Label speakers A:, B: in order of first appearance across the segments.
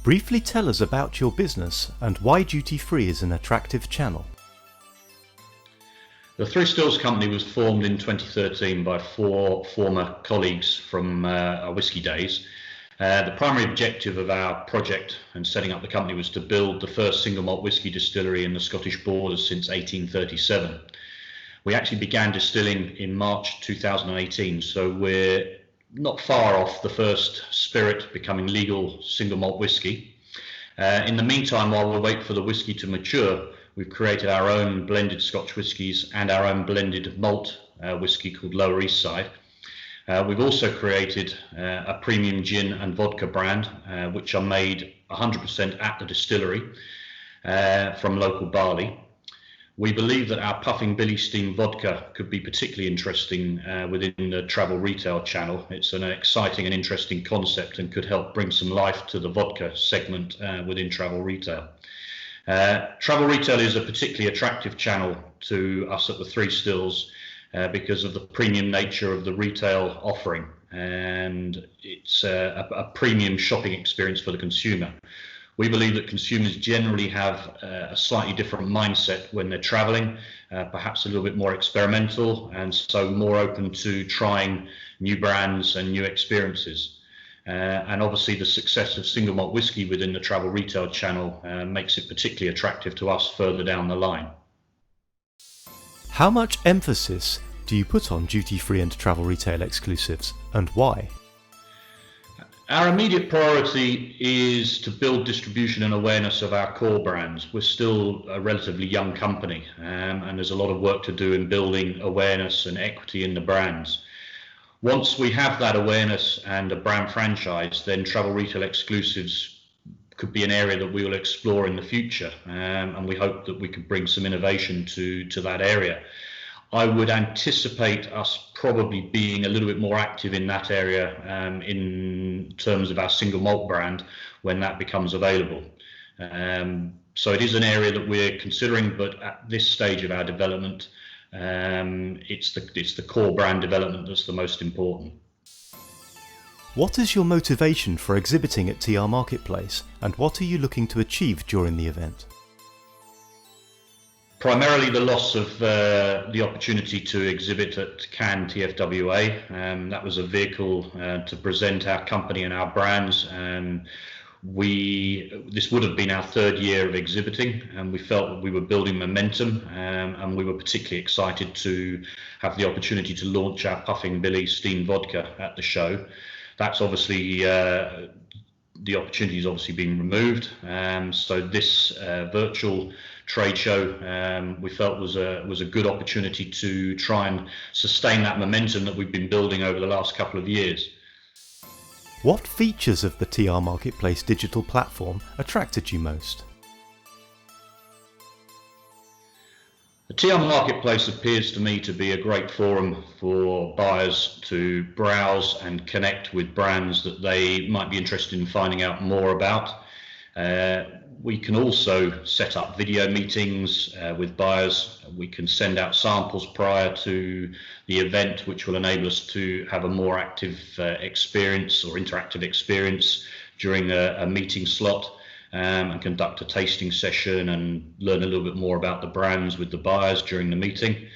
A: Briefly tell us about your business and why Dutyfree is an attractive channel.
B: The Three Stills company was formed in 2013 by four former colleagues from our whisky days. The primary objective of our project and setting up the company was to build the first single malt whisky distillery in the Scottish Borders since 1837. We actually began distilling in March 2018, so we're not far off the first spirit becoming legal single malt whisky. In the meantime, while we wait for the whisky to mature, we've created our own blended Scotch whiskies and our own blended malt whisky called Lower East Side. We've also created a premium gin and vodka brand, which are made 100% at the distillery from local barley. We believe that our Puffing Billy Steam vodka could be particularly interesting within the travel retail channel. It's an exciting and interesting concept and could help bring some life to the vodka segment within travel retail. Travel retail is a particularly attractive channel to us at the Three Stills because of the premium nature of the retail offering, and it's a premium shopping experience for the consumer. We believe that consumers generally have a slightly different mindset when they're traveling, perhaps a little bit more experimental, and so more open to trying new brands and new experiences. And obviously the success of single malt whisky within the travel retail channel makes it particularly attractive to us further down the line.
A: How much emphasis do you put on duty-free and travel retail exclusives, and why?
B: Our immediate priority is to build distribution and awareness of our core brands. We're still a relatively young company, and there's a lot of work to do in building awareness and equity in the brands. Once we have that awareness and a brand franchise, then travel retail exclusives could be an area that we will explore in the future, and we hope that we could bring some innovation to that area. I would anticipate us probably being a little bit more active in that area in terms of our single malt brand when that becomes available. So it is an area that we're considering, but at this stage of our development, it's the core brand development that's the most important.
A: What is your motivation for exhibiting at TRMarketplace, and what are you looking to achieve during the event?
B: Primarily the loss of the opportunity to exhibit at Cannes TFWA. That was a vehicle to present our company and our brands. This would have been our third year of exhibiting, and we felt that we were building momentum, and we were particularly excited to have the opportunity to launch our Puffing Billy Steam vodka at the show. That's obviously the opportunity has obviously been removed, so this virtual trade show we felt was a good opportunity to try and sustain that momentum that we've been building over the last couple of years.
A: What features of the TRMarketplace digital platform attracted you most?
B: The TRMarketplace appears to me to be a great forum for buyers to browse and connect with brands that they might be interested in finding out more about. We can also set up video meetings with buyers. We can send out samples prior to the event, which will enable us to have a more active experience or interactive experience during a meeting slot, and conduct a tasting session and learn a little bit more about the brands with the buyers during the meeting.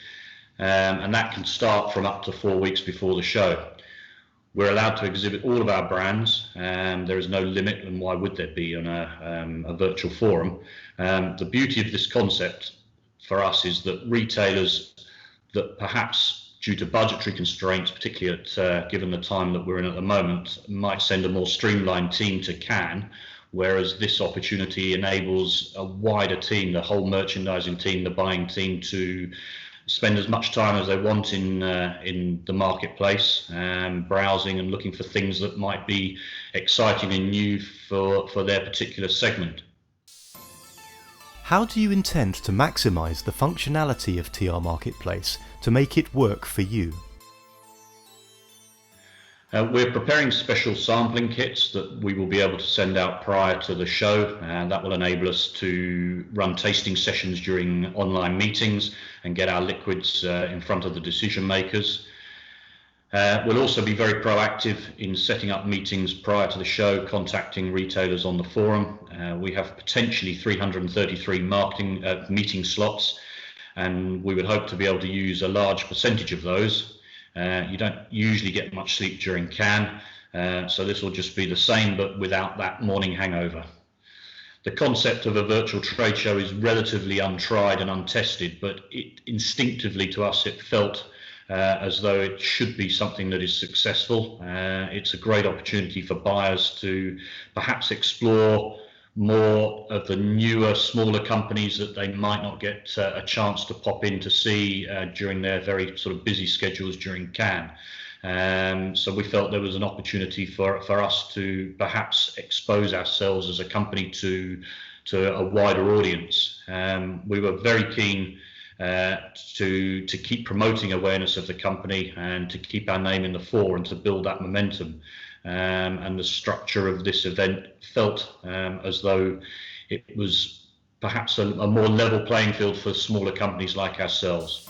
B: And that can start from up to 4 weeks before the show. We're allowed to exhibit all of our brands, and there is no limit, and why would there be on a virtual forum? The beauty of this concept for us is that retailers that perhaps due to budgetary constraints, particularly given the time that we're in at the moment, might send a more streamlined team to Cannes, whereas this opportunity enables a wider team, the whole merchandising team, the buying team, to spend as much time as they want in the marketplace, browsing and looking for things that might be exciting and new for their particular segment.
A: How do you intend to maximise the functionality of TRMarketplace to make it work for you?
B: We're preparing special sampling kits that we will be able to send out prior to the show, and that will enable us to run tasting sessions during online meetings and get our liquids in front of the decision makers. We'll also be very proactive in setting up meetings prior to the show, contacting retailers on the forum. We have potentially 333 meeting slots, and we would hope to be able to use a large percentage of those. You don't usually get much sleep during Cannes, so this will just be the same but without that morning hangover. The concept of a virtual trade show is relatively untried and untested, but instinctively to us it felt as though it should be something that is successful. It's a great opportunity for buyers to perhaps explore more of the newer, smaller companies that they might not get a chance to pop in to see during their very sort of busy schedules during Cannes. So we felt there was an opportunity for us to perhaps expose ourselves as a company to a wider audience. We were very keen to keep promoting awareness of the company and to keep our name in the fore and to build that momentum. And the structure of this event felt as though it was perhaps a more level playing field for smaller companies like ourselves.